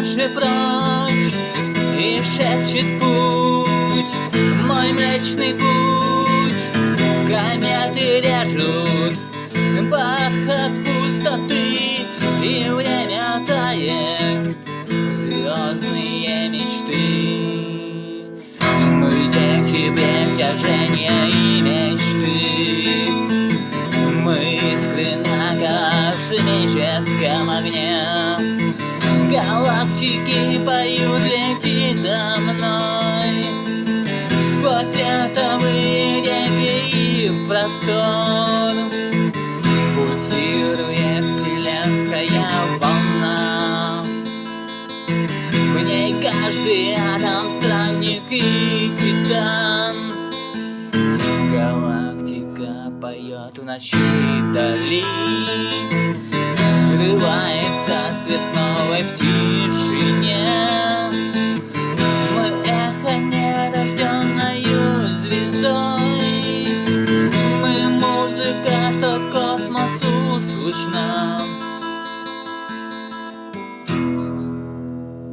дальше прочь, и шепчет путь, мой млечный путь. Кометы режут бархат пустоты, и время тает звездные мечты. Мы дети притяжения и мечты, мы искры на космическом огне. Галактики поют, лети за мной сквозь световые реки и в простор. Пульсирует вселенская волна, в ней каждый атом странник и титан. Галактика поет в ночи дали, взрывается свет новой в тишь.